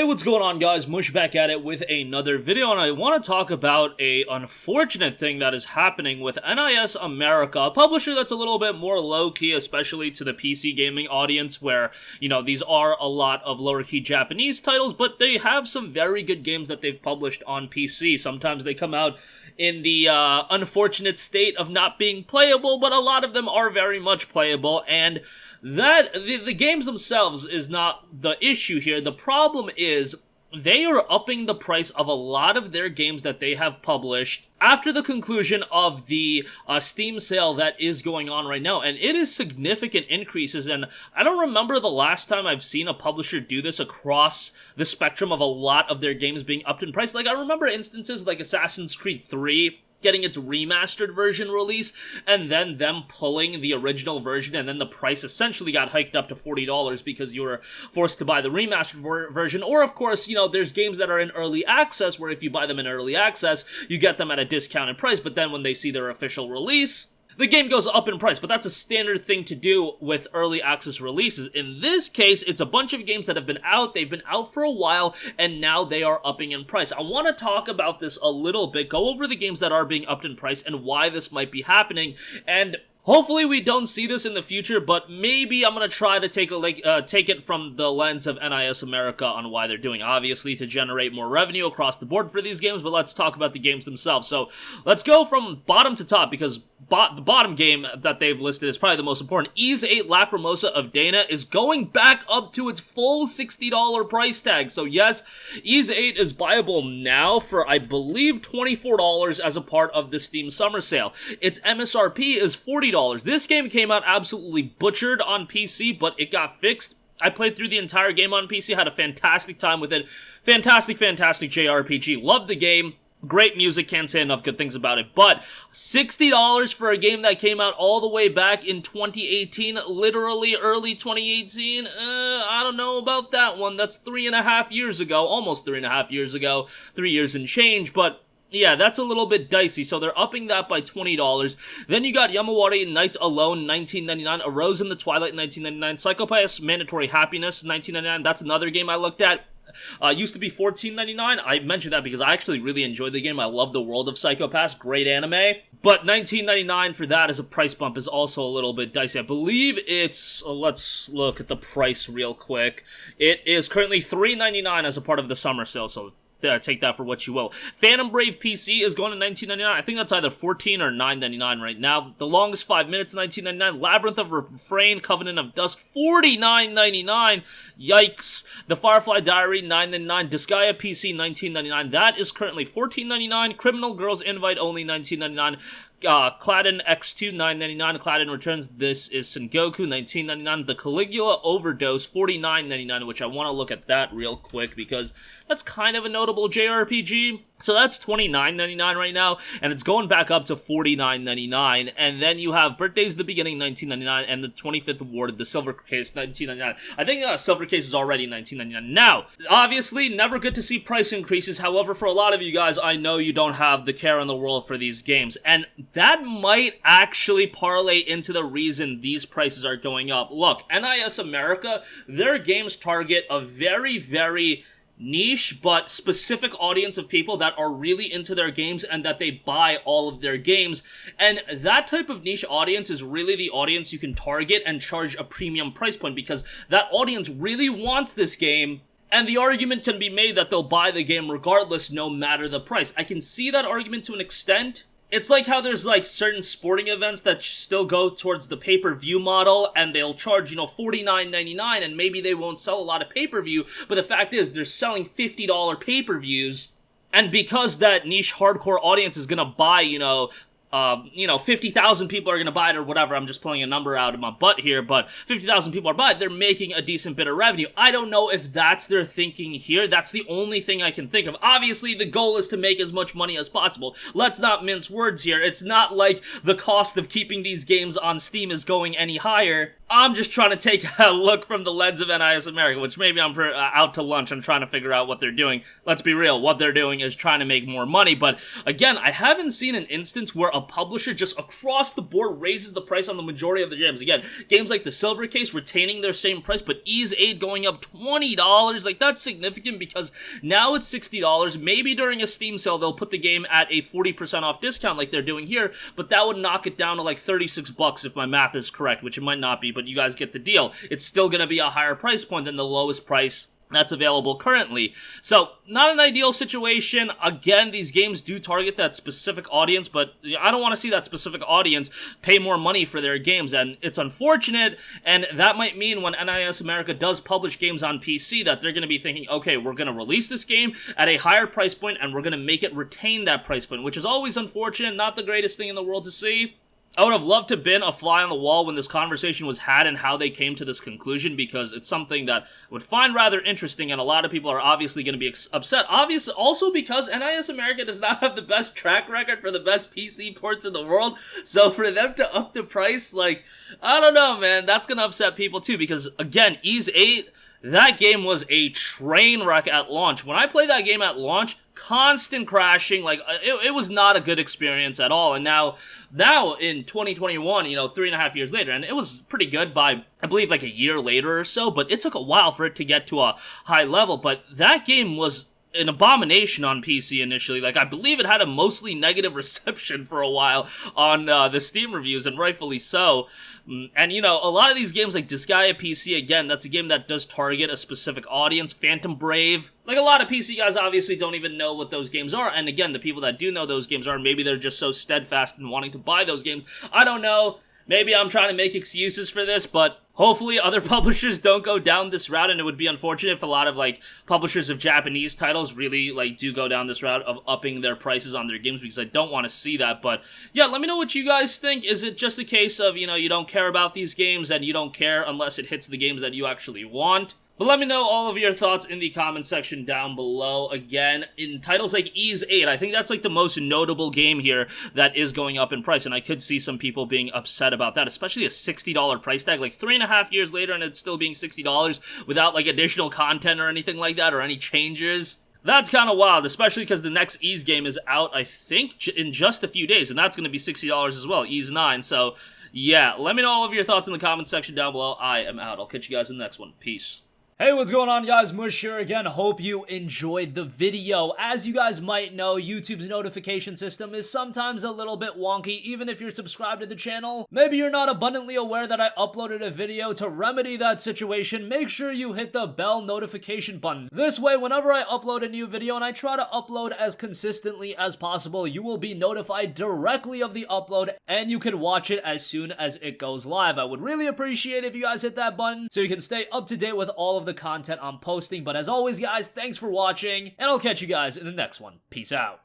Hey, what's going on, guys? Mush back at it with another video, and I want to talk about a unfortunate thing that is happening with NIS America, a publisher that's a little bit more low-key, especially to the PC gaming audience, where, you know, these are a lot of lower-key Japanese titles, but they have some very good games that they've published on PC. Sometimes they come out in the unfortunate state of not being playable, but a lot of them are very much playable, and that the games themselves is not the issue here. The problem is they are upping the price of a lot of their games that they have published after the conclusion of the Steam sale that is going on right now, and it is significant increases, and I don't remember the last time I've seen a publisher do this across the spectrum of a lot of their games being upped in price. Like, I remember instances like Assassin's Creed 3 getting its remastered version release, and then them pulling the original version, and then the price essentially got hiked up to $40 because you were forced to buy the remastered version. Or, of course, you know, there's games that are in early access, where if you buy them in early access, you get them at a discounted price, but then when they see their official release, the game goes up in price, but that's a standard thing to do with early access releases. In this case, it's a bunch of games that have been out, they've been out for a while, and now they are upping in price. I want to talk about this a little bit, go over the games that are being upped in price and why this might be happening, and hopefully we don't see this in the future, but maybe I'm going to try to take it from the lens of NIS America on why they're doing. Obviously, to generate more revenue across the board for these games, but let's talk about the games themselves. So, let's go from bottom to top, because the bottom game that they've listed is probably the most important. EVGA 8 Lacrimosa of Dana is going back up to its full $60 price tag. So yes, EVGA 8 is buyable now for, I believe, $24 as a part of the Steam Summer Sale. Its MSRP is $40. This game came out absolutely butchered on PC, but it got fixed. I played through the entire game on PC, had a fantastic time with it. Fantastic JRPG. Loved the game. Great music, can't say enough good things about it, but $60 for a game that came out all the way back in 2018, literally early 2018, I don't know about that one. That's 3.5 years ago, almost 3.5 years ago, 3 years and change, but yeah, that's a little bit dicey, so they're upping that by $20. Then you got Yamawari Night Alone, $19.99, A Rose in the Twilight, $19.99, Psychopath's Mandatory Happiness, $19.99, that's another game I looked at. Used to be $14.99. I mentioned that because I actually really enjoyed the game. I love the world of Psychopaths. Great anime. But $19.99 for that as a price bump is also a little bit dicey. I believe it's, let's look at the price real quick. It is currently $3.99 as a part of the summer sale, so take that for what you will. Phantom Brave PC is going to $19.99. I think that's either $14 or $9.99 right now. The Longest 5 Minutes, $19.99. Labyrinth of Refrain, Covenant of Dusk, $49.99. Yikes. The Firefly Diary, $9.99. Disgaea PC, $19.99. That is currently $14.99. Criminal Girls Invite Only, $19.99. Cladden X2, $9.99. Cladden Returns, This is Sengoku, $19.99. The Caligula Overdose, $49.99, which I want to look at that real quick because that's kind of a notable JRPG. So that's $29.99 right now, and it's going back up to $49.99, and then you have Birthday's the Beginning, $19.99, and the 25th Award, the Silver Case, $19.99. I think Silver Case is already $19.99. Now, obviously, never good to see price increases. However, for a lot of you guys, I know you don't have the care in the world for these games, and that might actually parlay into the reason these prices are going up. Look, NIS America, their games target a very niche but specific audience of people that are really into their games and that they buy all of their games, and that type of niche audience is really the audience you can target and charge a premium price point, because that audience really wants this game, and the argument can be made that they'll buy the game regardless, no matter the price. I can see that argument to an extent. It's like how there's like certain sporting events that still go towards the pay-per-view model, and they'll charge, you know, $49.99, and maybe they won't sell a lot of pay-per-view, but the fact is they're selling $50 pay-per-views, and because that niche hardcore audience is gonna buy, 50,000 people are going to buy it or whatever. I'm just pulling a number out of my butt here, but 50,000 people are buying it. They're making a decent bit of revenue. I don't know if that's their thinking here. That's the only thing I can think of. Obviously, the goal is to make as much money as possible. Let's not mince words here. It's not like the cost of keeping these games on Steam is going any higher. I'm just trying to take a look from the lens of NIS America, which maybe I'm out to lunch and trying to figure out what they're doing. Let's be real, what they're doing is trying to make more money, but again, I haven't seen an instance where a publisher just across the board raises the price on the majority of the games. Again, games like the Silver Case retaining their same price, but EVGA 8 going up $20, like that's significant because now it's $60. Maybe during a Steam sale, they'll put the game at a 40% off discount like they're doing here, but that would knock it down to like 36 bucks if my math is correct, which it might not be, but you guys get the deal. It's still going to be a higher price point than the lowest price that's available currently. So, not an ideal situation. Again, these games do target that specific audience, but I don't want to see that specific audience pay more money for their games, and it's unfortunate, and that might mean when NIS America does publish games on PC that they're going to be thinking, okay, we're going to release this game at a higher price point, and we're going to make it retain that price point, which is always unfortunate, not the greatest thing in the world to see. I would have loved to have been a fly on the wall when this conversation was had and how they came to this conclusion, because it's something that I would find rather interesting, and a lot of people are obviously going to be upset. Obviously, also because NIS America does not have the best track record for the best PC ports in the world, so for them to up the price, like, I don't know, man, that's going to upset people too, because, again, EVGA 8, that game was a train wreck at launch. When I played that game at launch, constant crashing, like, it was not a good experience at all, and now in 2021, 3.5 years later, and it was pretty good by, I believe, like a year later or so, but it took a while for it to get to a high level, but that game was an abomination on PC initially. Like, I believe it had a mostly negative reception for a while on the Steam reviews, and rightfully so. And, a lot of these games like Disgaea PC, again, that's a game that does target a specific audience. Phantom Brave, like, a lot of PC guys obviously don't even know what those games are, and again, the people that do know those games are, maybe they're just so steadfast in wanting to buy those games. I don't know. Maybe I'm trying to make excuses for this, but hopefully other publishers don't go down this route, and it would be unfortunate if a lot of, like, publishers of Japanese titles really, like, do go down this route of upping their prices on their games, because I don't want to see that. But yeah, let me know what you guys think. Is it just a case of, you don't care about these games and you don't care unless it hits the games that you actually want? But let me know all of your thoughts in the comment section down below. Again, in titles like EVGA 8, I think that's like the most notable game here that is going up in price, and I could see some people being upset about that, especially a $60 price tag, like 3.5 years later and it's still being $60 without like additional content or anything like that, or any changes. That's kind of wild, especially because the next EVGA game is out, I think, in just a few days, and that's going to be $60 as well, EVGA 9, so yeah, let me know all of your thoughts in the comment section down below. I am out. I'll catch you guys in the next one. Peace. Hey, what's going on, guys? Mush here again. Hope you enjoyed the video. As you guys might know, YouTube's notification system is sometimes a little bit wonky, even if you're subscribed to the channel. Maybe you're not abundantly aware that I uploaded a video. To remedy that situation, make sure you hit the bell notification button. This way, whenever I upload a new video, and I try to upload as consistently as possible, you will be notified directly of the upload, and you can watch it as soon as it goes live. I would really appreciate if you guys hit that button so you can stay up to date with all of the content I'm posting. But as always, guys, thanks for watching, and I'll catch you guys in the next one. Peace out.